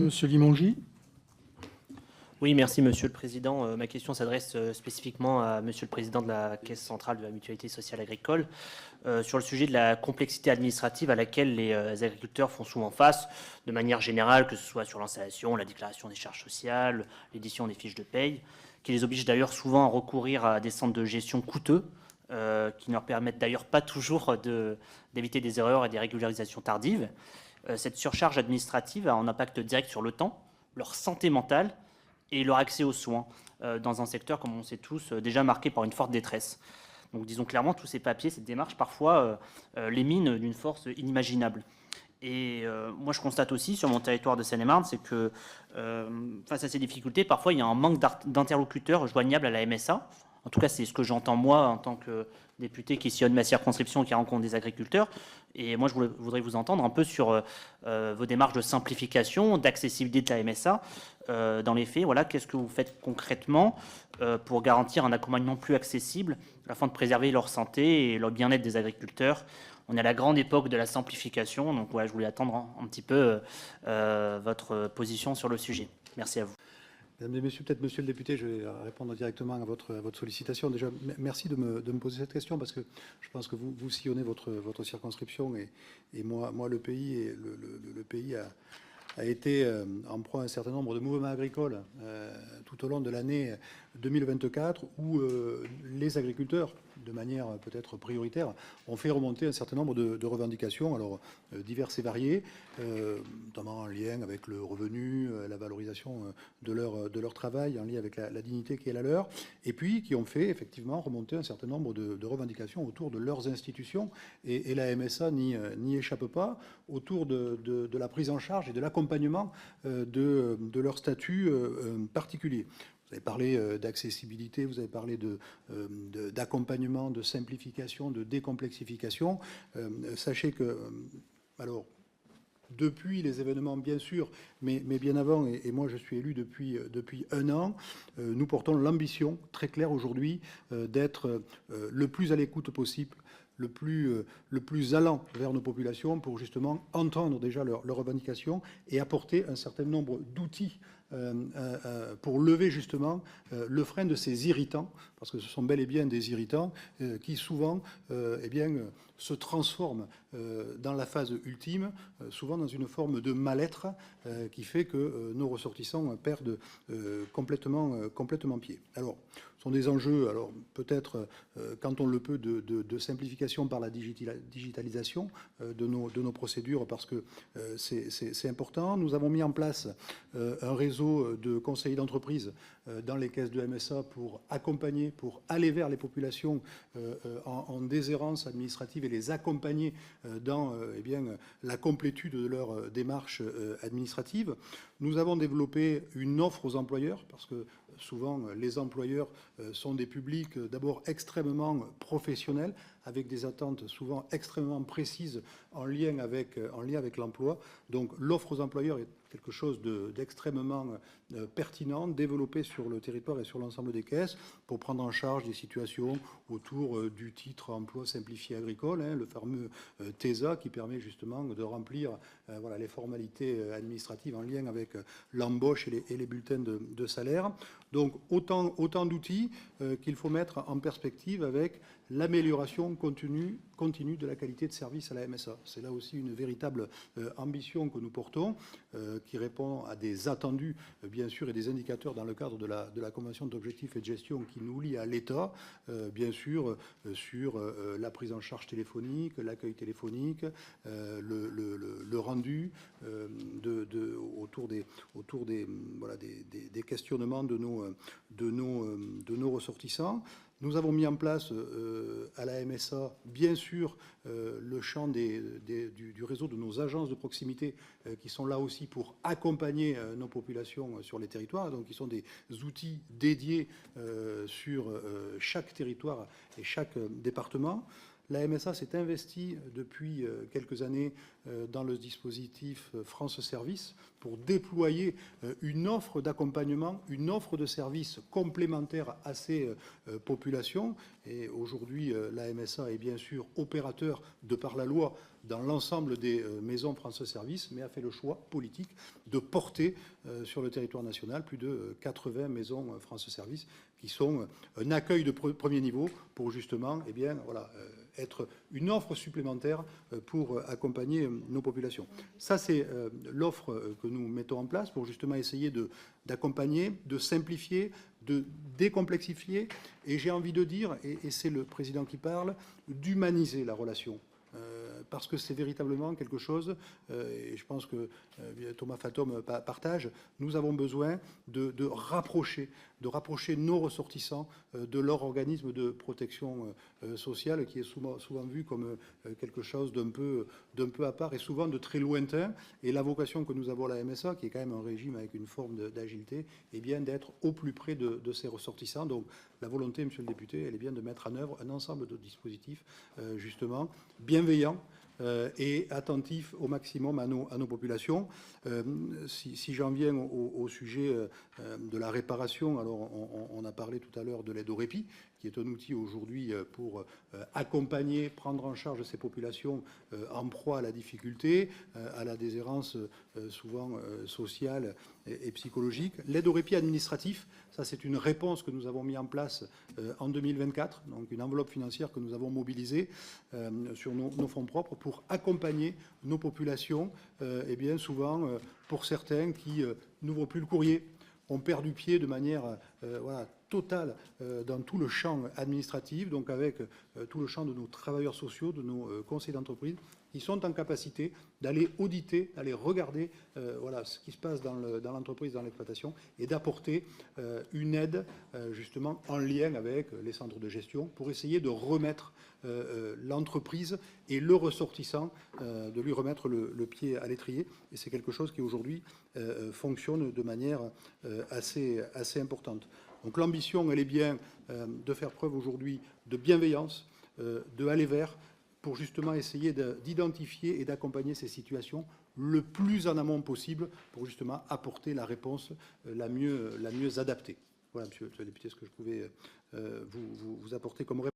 Monsieur Limongi. Oui, merci Monsieur le Président. Ma question s'adresse spécifiquement à Monsieur le Président de la Caisse centrale de la Mutualité sociale agricole sur le sujet de la complexité administrative à laquelle les agriculteurs font souvent face de manière générale, que ce soit sur l'installation, la déclaration des charges sociales, l'édition des fiches de paye, qui les oblige d'ailleurs souvent à recourir à des centres de gestion coûteux, qui ne leur permettent d'ailleurs pas toujours d'éviter des erreurs et des régularisations tardives. Cette surcharge administrative a un impact direct sur le temps, leur santé mentale et leur accès aux soins dans un secteur, comme on sait tous, déjà marqué par une forte détresse. Donc disons clairement, tous ces papiers, cette démarche, parfois les mine d'une force inimaginable. Et moi, je constate aussi sur mon territoire de Seine-et-Marne, c'est que face à ces difficultés, parfois, il y a un manque d'interlocuteurs joignables à la MSA. En tout cas, c'est ce que j'entends moi en tant que député qui sillonne ma circonscription et qui rencontre des agriculteurs. Et moi, je voudrais vous entendre un peu sur vos démarches de simplification, d'accessibilité de la MSA. Dans les faits, voilà, qu'est-ce que vous faites concrètement pour garantir un accompagnement plus accessible afin de préserver leur santé et le bien-être des agriculteurs? On est à la grande époque de la simplification, donc ouais, je voulais attendre un petit peu votre position sur le sujet. Merci à vous. Mesdames et messieurs, peut-être monsieur le député, je vais répondre directement à votre sollicitation. Déjà, merci de me poser cette question parce que je pense que vous sillonnez votre circonscription et moi le pays, le pays a été en proie à un certain nombre de mouvements agricoles tout au long de l'année 2024 où les agriculteurs, de manière peut-être prioritaire, ont fait remonter un certain nombre de revendications, alors diverses et variées, notamment en lien avec le revenu, la valorisation de leur travail, en lien avec la dignité qui est la leur, et puis qui ont fait effectivement remonter un certain nombre de revendications autour de leurs institutions, et la MSA n'y échappe pas, autour de la prise en charge et de l'accompagnement de leur statut particulier. Vous avez parlé d'accessibilité, vous avez parlé d'accompagnement, de simplification, de décomplexification. Sachez que, alors, depuis les événements, bien sûr, mais bien avant, et moi je suis élu depuis 1 an, nous portons l'ambition très claire aujourd'hui d'être le plus à l'écoute possible, le plus allant vers nos populations pour justement entendre déjà leurs revendications et apporter un certain nombre d'outils pour lever justement le frein de ces irritants, parce que ce sont bel et bien des irritants qui souvent eh bien, se transforment dans la phase ultime, souvent dans une forme de mal-être qui fait que nos ressortissants perdent complètement pied. Alors, ce sont des enjeux, alors peut-être quand on le peut, de simplification par la digitalisation de nos procédures, parce que c'est important. Nous avons mis en place un réseau de conseillers d'entreprise dans les caisses de MSA pour accompagner, pour aller vers les populations en déshérence administrative et les accompagner dans eh bien, la complétude de leur démarche administrative. Nous avons développé une offre aux employeurs, parce que souvent les employeurs sont des publics d'abord extrêmement professionnels, avec des attentes souvent extrêmement précises en lien avec l'emploi. Donc l'offre aux employeurs est quelque chose d'extrêmement pertinent, développé sur le territoire et sur l'ensemble des caisses, pour prendre en charge des situations autour du titre emploi simplifié agricole, le fameux TESA, qui permet justement de remplir voilà, les formalités administratives en lien avec l'embauche et les bulletins de salaire. Donc autant d'outils qu'il faut mettre en perspective avec l'amélioration continue de la qualité de service à la MSA. C'est là aussi une véritable ambition que nous portons, qui répond à des attendus, bien sûr, et des indicateurs dans le cadre de la Convention d'objectifs et de gestion qui nous lie à l'État, bien sûr, sur la prise en charge téléphonique, l'accueil téléphonique, le rendu autour des questionnements de nos ressortissants. Nous avons mis en place à la MSA, bien sûr, le champ du réseau de nos agences de proximité qui sont là aussi pour accompagner nos populations sur les territoires, donc qui sont des outils dédiés sur chaque territoire et chaque département. La MSA s'est investie depuis quelques années dans le dispositif France Service pour déployer une offre d'accompagnement, une offre de services complémentaire à ces populations. Et aujourd'hui, la MSA est bien sûr opérateur de par la loi dans l'ensemble des maisons France Service, mais a fait le choix politique de porter sur le territoire national plus de 80 maisons France Service qui sont un accueil de premier niveau pour justement être une offre supplémentaire pour accompagner nos populations. Ça, c'est l'offre que nous mettons en place pour justement essayer d'accompagner, de simplifier, de décomplexifier, et j'ai envie de dire, et c'est le président qui parle, d'humaniser la relation. Parce que c'est véritablement quelque chose, et je pense que Thomas Fatome partage, nous avons besoin de rapprocher nos ressortissants de leur organisme de protection sociale, qui est souvent vu comme quelque chose d'un peu à part et souvent de très lointain. Et la vocation que nous avons à la MSA, qui est quand même un régime avec une forme d'agilité, est bien d'être au plus près de ces ressortissants. Donc la volonté, monsieur le député, elle est bien de mettre en œuvre un ensemble de dispositifs, justement, bienveillants, et attentif au maximum à nos populations. Si j'en viens au sujet de la réparation, alors on a parlé tout à l'heure de l'aide au répit, qui est un outil aujourd'hui pour accompagner, prendre en charge ces populations en proie à la difficulté, à la déshérence souvent sociale et psychologique. L'aide au répit administratif, ça c'est une réponse que nous avons mis en place en 2024, donc une enveloppe financière que nous avons mobilisée sur nos fonds propres pour accompagner nos populations, et bien souvent pour certains qui n'ouvrent plus le courrier, on perd du pied de manière totale dans tout le champ administratif, donc avec tout le champ de nos travailleurs sociaux, de nos conseils d'entreprise, qui sont en capacité d'aller auditer, d'aller regarder ce qui se passe dans l'entreprise, dans l'exploitation, et d'apporter une aide justement en lien avec les centres de gestion pour essayer de remettre l'entreprise et le ressortissant, de lui remettre le pied à l'étrier. Et c'est quelque chose qui aujourd'hui fonctionne de manière assez importante. Donc l'ambition, elle est bien de faire preuve aujourd'hui de bienveillance, de aller vers, pour justement essayer d'identifier et d'accompagner ces situations le plus en amont possible pour justement apporter la réponse la mieux adaptée. Voilà, monsieur le député, ce que je pouvais vous apporter comme réponse.